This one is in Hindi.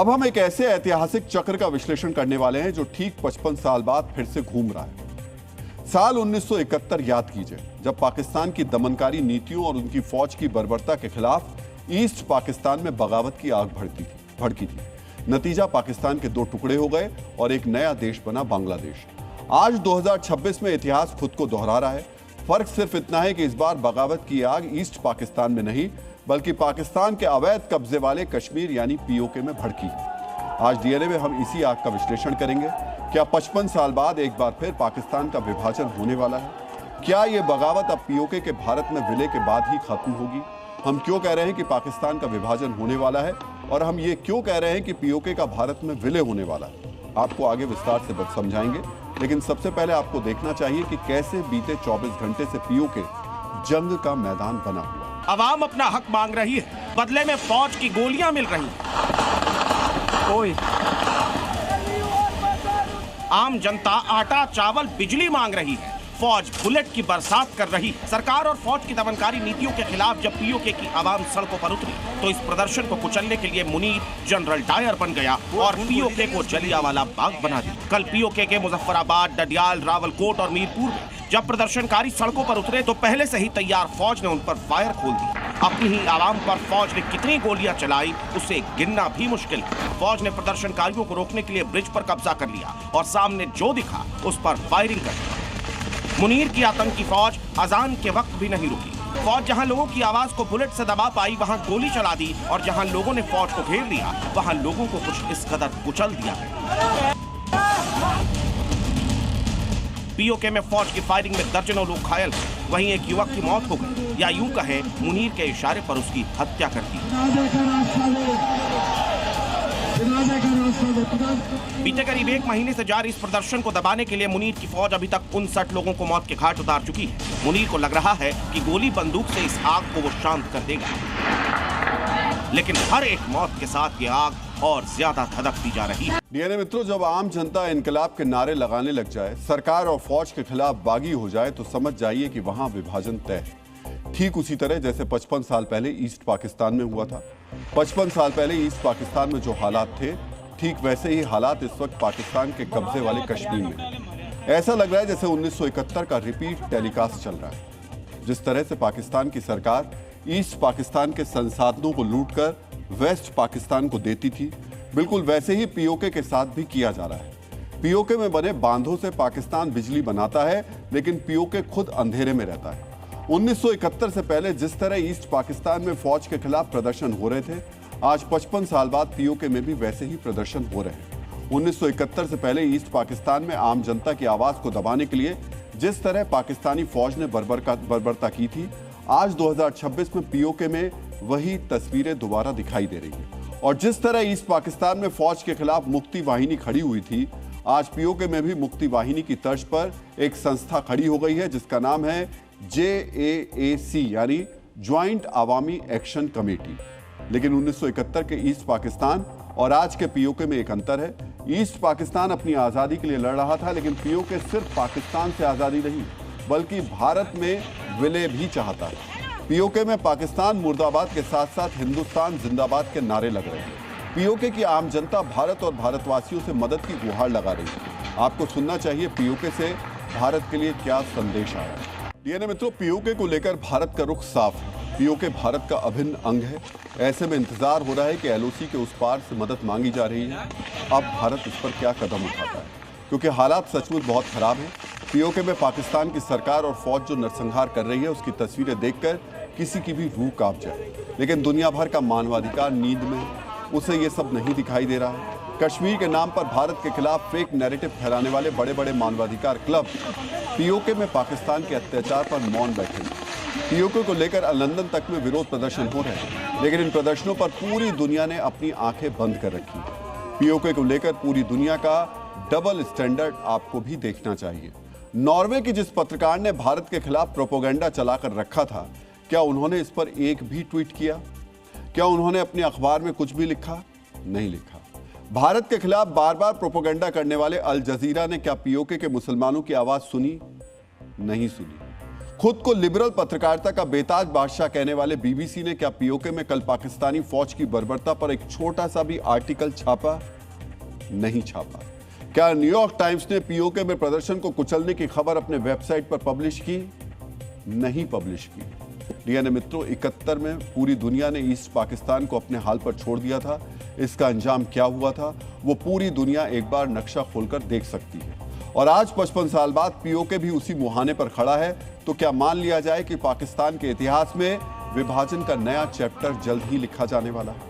अब हम एक ऐसे ऐतिहासिक चक्र का विश्लेषण करने वाले हैं जो ठीक 55 साल बाद फिर से घूम रहा है। साल 1971 याद कीजिए, जब पाकिस्तान की दमनकारी नीतियों और उनकी फौज की बर्बरता के खिलाफ ईस्ट पाकिस्तान में बगावत की आग भड़की थी। नतीजा पाकिस्तान के दो टुकड़े हो गए और एक नया देश बना बांग्लादेश। आज 2026 में इतिहास खुद को दोहरा रहा है। फर्क सिर्फ इतना है कि इस बार बगावत की आग ईस्ट पाकिस्तान में नहीं बल्कि पाकिस्तान के अवैध कब्जे वाले कश्मीर यानी पीओके में भड़की है। आज डीएनए में हम इसी आग का विश्लेषण करेंगे। क्या 55 साल बाद एक बार फिर पाकिस्तान का विभाजन होने वाला है? क्या यह बगावत अब पीओके के भारत में विलय के बाद ही खत्म होगी? हम क्यों कह रहे हैं कि पाकिस्तान का विभाजन होने वाला है और हम ये क्यों कह रहे हैं कि पीओके का भारत में विलय होने वाला है? आपको आगे विस्तार से समझाएंगे, लेकिन सबसे पहले आपको देखना चाहिए कि कैसे बीते 24 घंटे से पीओके जंग का मैदान बना हुआ। अवाम अपना हक मांग रही है, बदले में फौज की गोलियां मिल रही हैं। ओए, आम जनता आटा चावल बिजली मांग रही है, फौज बुलेट की बरसात कर रही है। सरकार और फौज की दमनकारी नीतियों के खिलाफ जब पीओके की आवाम सड़कों पर उतरी तो इस प्रदर्शन को कुचलने के लिए मुनीर जनरल डायर बन गया और पीओके को जलियांवाला बाग बना दिया। कल पीओके के मुजफ्फराबाद, डडियाल, रावलकोट और मीरपुर में जब प्रदर्शनकारी सड़कों पर उतरे तो पहले से ही तैयार फौज ने उन पर फायर खोल दिया। अपनी ही आवाम पर फौज ने कितनी गोलियां चलाई उसे गिनना भी मुश्किल है। फौज ने प्रदर्शनकारियों को रोकने के लिए ब्रिज पर कब्जा कर लिया और सामने जो दिखा उस पर फायरिंग कर दी। मुनीर की आतंकी फौज अजान के वक्त भी नहीं रुकी। फौज जहां लोगों की आवाज को बुलेट से दबा पाई वहां गोली चला दी और जहां लोगों ने फौज को घेर लिया वहां लोगों को कुछ इस कदर कुचल दिया। पीओके में फौज की फायरिंग में दर्जनों लोग घायल, वहीं एक युवक की मौत हो गई, या यूं कहे मुनीर के इशारे पर उसकी हत्या कर दी। बीते करीब 1 महीने से जारी इस प्रदर्शन को दबाने के लिए मुनीर की फौज अभी तक 59 लोगों को मौत के घाट उतार चुकी है। मुनीर को लग रहा है कि गोली बंदूक से इस आग को वो शांत कर देगा, लेकिन हर एक मौत के साथ ये आग और ज्यादा धधकती जा रही है। डीएनए मित्रों, जब आम जनता इनकलाब के नारे लगाने लग जाए, सरकार और फौज के खिलाफ बागी हो जाए तो समझ जाइए कि वहां विभाजन तय है। ठीक उसी तरह जैसे 55 साल पहले ईस्ट पाकिस्तान में हुआ था। 55 साल पहले ईस्ट पाकिस्तान में जो हालात थे, ठीक वैसे ही हालात इस वक्त पाकिस्तान के कब्जे वाले कश्मीर में। ऐसा लग रहा है जैसे 1971 का रिपीट टेलीकास्ट चल रहा है। जिस तरह से पाकिस्तान की सरकार ईस्ट पाकिस्तान के संसाधनों को लूटकर वेस्ट पाकिस्तान को देती थी, बिल्कुल वैसे ही पीओके के साथ भी किया जा रहा है। पीओके में बने बांधों से पाकिस्तान बिजली बनाता है, लेकिन पीओके खुद अंधेरे में रहता है। 1971 से पहले जिस तरह ईस्ट पाकिस्तान में फौज के खिलाफ प्रदर्शन हो रहे थे, आज 55 साल बाद पीओके में भी वैसे ही प्रदर्शन हो रहे हैं। 1971 से पहले ईस्ट पाकिस्तान में आम जनता की आवाज को दबाने के लिए जिस तरह पाकिस्तानी फौज ने बर्बरता की थी, आज 2026 में पीओके में वही तस्वीरें दोबारा दिखाई दे रही हैं। और जिस तरह ईस्ट पाकिस्तान में फौज के खिलाफ मुक्ति वाहिनी खड़ी हुई थी, आज पीओके में भी मुक्ति वाहिनी की तर्ज पर एक संस्था खड़ी हो गई है जिसका नाम है JAAC यानी ज्वाइंट अवामी एक्शन कमेटी। लेकिन 1971 के ईस्ट पाकिस्तान और आज के पीओके में एक अंतर है। ईस्ट पाकिस्तान अपनी आज़ादी के लिए लड़ रहा था, लेकिन पीओके सिर्फ पाकिस्तान से आज़ादी नहीं बल्कि भारत में विलय भी चाहता है। पीओके में पाकिस्तान मुर्दाबाद के साथ साथ हिंदुस्तान जिंदाबाद के नारे लग रहे हैं। पीओके की आम जनता भारत और भारतवासियों से मदद की गुहार लगा रही है। आपको सुनना चाहिए पीओके से भारत के लिए क्या संदेश आया है। डीएनए मित्रों, पीओके को लेकर भारत का रुख साफ है। पीओके भारत का अभिन्न अंग है। ऐसे में इंतजार हो रहा है कि एलओसी के उस पार से मदद मांगी जा रही है। अब भारत इस पर क्या कदम उठाता है, क्योंकि हालात सचमुच बहुत खराब हैं। पीओके में पाकिस्तान की सरकार और फौज जो नरसंहार कर रही है, उसकी तस्वीरें देखकर किसी की भी रूह कांप जाए। लेकिन दुनिया भर का मानवाधिकार नींद में, उसे ये सब नहीं दिखाई दे रहा है। कश्मीर के नाम पर भारत के खिलाफ फेक नैरेटिव फैलाने वाले बड़े बड़े मानवाधिकार क्लब पीओके में पाकिस्तान के अत्याचार पर मौन बैठे हैं। पीओके को लेकर लंदन तक में विरोध प्रदर्शन हो रहे हैं, लेकिन इन प्रदर्शनों पर पूरी दुनिया ने अपनी आंखें बंद कर रखी हैं। पीओके को लेकर पूरी दुनिया का डबल स्टैंडर्ड आपको भी देखना चाहिए। नॉर्वे की जिस पत्रकार ने भारत के खिलाफ प्रोपेगेंडा चलाकर रखा था, क्या उन्होंने इस पर एक भी ट्वीट किया? क्या उन्होंने अपने अखबार में कुछ भी लिखा? नहीं लिखा। भारत के खिलाफ बार बार प्रोपेगेंडा करने वाले अल जजीरा ने क्या पीओके के मुसलमानों की आवाज सुनी? नहीं सुनी। खुद को लिबरल पत्रकारिता का बेताज बादशाह कहने वाले बीबीसी ने क्या पीओके में कल पाकिस्तानी फौज की बर्बरता पर एक छोटा सा भी आर्टिकल छापा? नहीं छापा। क्या न्यूयॉर्क टाइम्स ने पीओके में प्रदर्शन को कुचलने की खबर अपने वेबसाइट पर पब्लिश की? नहीं पब्लिश की। डीएनए मित्रों, 71 में पूरी दुनिया ने ईस्ट पाकिस्तान को अपने हाल पर छोड़ दिया था। इसका अंजाम क्या हुआ था वो पूरी दुनिया एक बार नक्शा खोलकर देख सकती है। और आज 55 साल बाद पीओके भी उसी मुहाने पर खड़ा है। तो क्या मान लिया जाए कि पाकिस्तान के इतिहास में विभाजन का नया चैप्टर जल्द ही लिखा जाने वाला है?